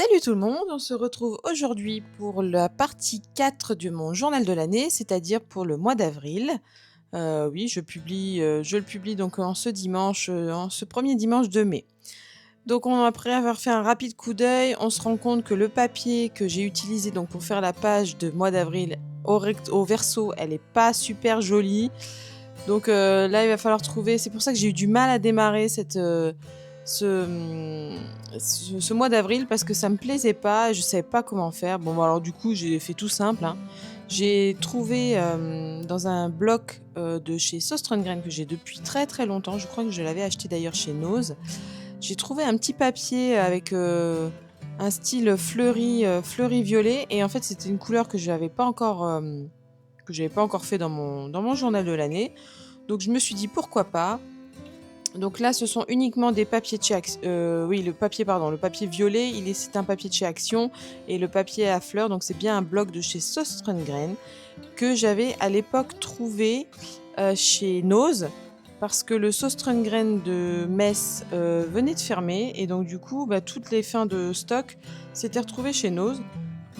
Salut tout le monde, on se retrouve aujourd'hui pour la partie 4 de mon journal de l'année, c'est-à-dire pour le mois d'avril. Oui, je le publie donc en ce dimanche, en ce premier dimanche de mai. Donc après avoir fait un rapide coup d'œil, on se rend compte que le papier que j'ai utilisé donc pour faire la page de mois d'avril au verso, elle est pas super jolie. Donc là, il va falloir trouver, c'est pour ça que j'ai eu du mal à démarrer ce, ce mois d'avril parce que ça me plaisait pas, je savais pas comment faire. Bon, alors du coup, j'ai fait tout simple, hein. J'ai trouvé, dans un bloc, de chez Sostrengren que j'ai depuis très, très longtemps, je crois que je l'avais acheté d'ailleurs chez Nose. J'ai trouvé un petit papier avec, un style fleuri violet et en fait, c'était une couleur que j'avais pas encore fait dans mon journal de l'année. Donc je me suis dit: «Pourquoi pas?» Donc là, ce sont uniquement des papiers de chez oui, le papier violet, c'est un papier de chez Action et le papier à fleurs, donc c'est bien un bloc de chez Sostrengren que j'avais à l'époque trouvé, chez Nose parce que le Sostrengren de Metz, venait de fermer et donc du coup, bah, toutes les fins de stock s'étaient retrouvées chez Nose.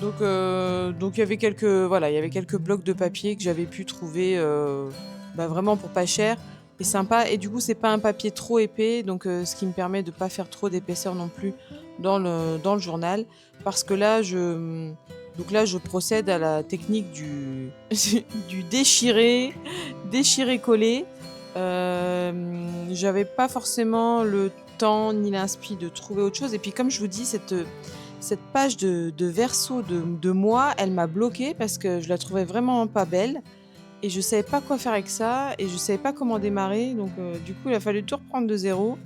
Donc il y avait il y avait quelques blocs de papier que j'avais pu trouver, bah, vraiment pour pas cher et sympa et du coup, c'est pas un papier trop épais donc ce qui me permet de pas faire trop d'épaisseur non plus dans le journal. Parce que là, donc là, je procède à la technique du du déchirer-coller. J'avais pas forcément le temps ni l'inspi de trouver autre chose et puis comme je vous dis, cette page de verso de moi, elle m'a bloquée parce que je la trouvais vraiment pas belle et je savais pas quoi faire avec ça et je savais pas comment démarrer donc du coup, il a fallu tout reprendre de zéro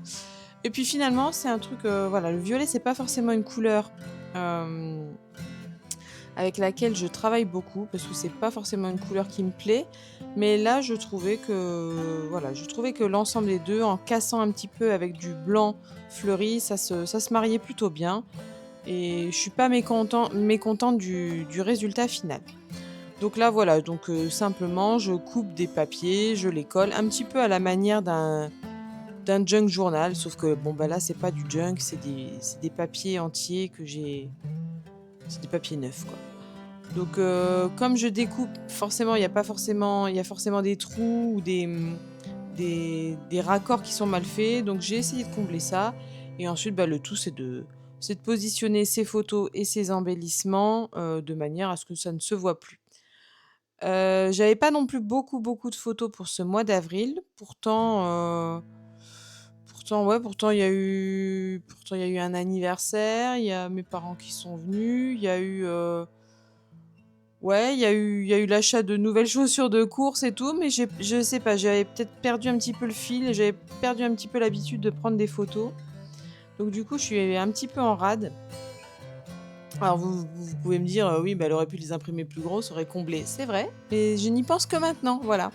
et puis finalement, c'est un truc, voilà, le violet, c'est pas forcément une couleur, hem, avec laquelle je travaille beaucoup parce que c'est pas forcément une couleur qui me plaît. Mais là, je trouvais que l'ensemble des 2, en cassant un petit peu avec du blanc fleuri, ça se mariait plutôt bien et je suis pas mécontente du résultat final. Donc là, voilà, donc simplement, je coupe des papiers, je les colle un petit peu à la manière d'un junk journal, sauf que bon, bah, là, c'est pas du junk, c'est des papiers entiers que j'ai c'est des papiers neufs, quoi. Donc comme je découpe, forcément, il y a forcément des trous ou des raccords qui sont mal faits, donc j'ai essayé de combler ça et ensuite, bah, le tout, c'est de positionner ces photos et ces embellissements, de manière à ce que ça ne se voit plus. J'avais pas non plus beaucoup de photos pour ce mois d'avril. Pourtant il y a eu un anniversaire, il y a mes parents qui sont venus, il y a eu, ouais, il y a eu l'achat de nouvelles chaussures de course et tout, mais je sais pas, j'avais peut-être perdu un petit peu le fil et j'avais perdu un petit peu l'habitude de prendre des photos. Donc du coup, je suis un petit peu en rade. Alors vous pouvez me dire: «Oui, bah, elle aurait pu les imprimer plus gros, ça aurait comblé». C'est vrai, mais je n'y pense que maintenant, voilà.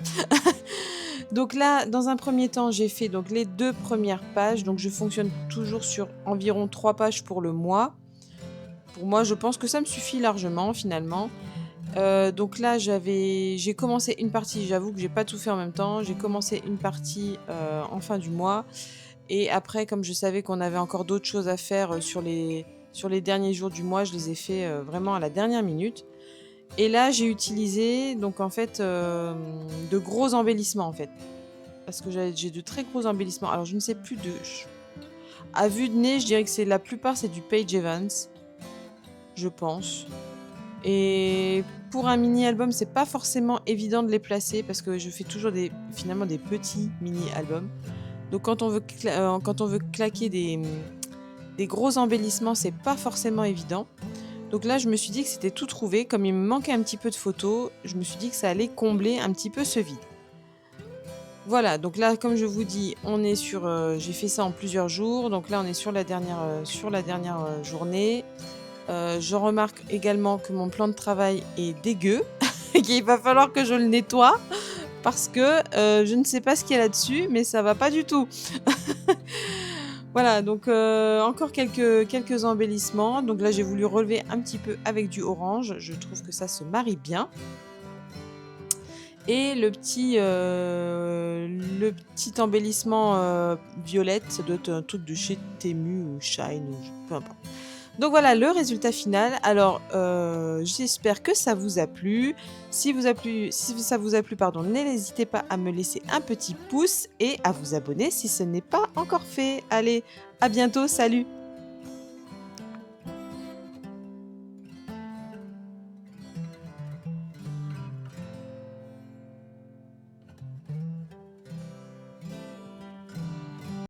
Donc là, dans un premier temps, j'ai fait donc les 2 premières pages, donc je fonctionne toujours sur environ 3 pages pour le mois. Pour moi, je pense que ça me suffit largement finalement. Donc là, j'ai commencé une partie, j'avoue que j'ai pas tout fait en même temps. J'ai commencé une partie, en fin du mois et après comme je savais qu'on avait encore d'autres choses à faire, sur les derniers jours du mois, je les ai fait, vraiment à la dernière minute et là, j'ai utilisé donc en fait, de gros embellissements, en fait. Parce que j'ai de très gros embellissements. Alors je ne sais plus de ch à vue de nez, je dirais que c'est la plupart, c'est du Page Evans, je pense et pour un mini-album, c'est pas forcément évident de les placer parce que je fais toujours finalement des petits mini-albums. Donc quand on veut claquer des gros embellissements, c'est pas forcément évident. Donc là, je me suis dit que c'était tout trouvé. Comme il me manquait un petit peu de photos, je me suis dit que ça allait combler un petit peu ce vide. Voilà, donc là, comme je vous dis, j'ai fait ça en plusieurs jours, donc là, on est sur la dernière, journée. Je remarque également que mon plan de travail est dégueu, qu'il va falloir que je le nettoie parce que, je ne sais pas ce qu'il y a là-dessus, mais ça va pas du tout. Voilà, donc encore quelques embellissements. Donc là, j'ai voulu relever un petit peu avec du orange. Je trouve que ça se marie bien et le petit embellissement, violette, ça doit être un truc de chez Temu ou Shine ou peu importe. Donc voilà le résultat final. Alors, j'espère que ça vous a plu. Si ça vous a plu, pardon, n'hésitez pas à me laisser un petit pouce et à vous abonner si ce n'est pas encore fait. Allez, à bientôt, salut!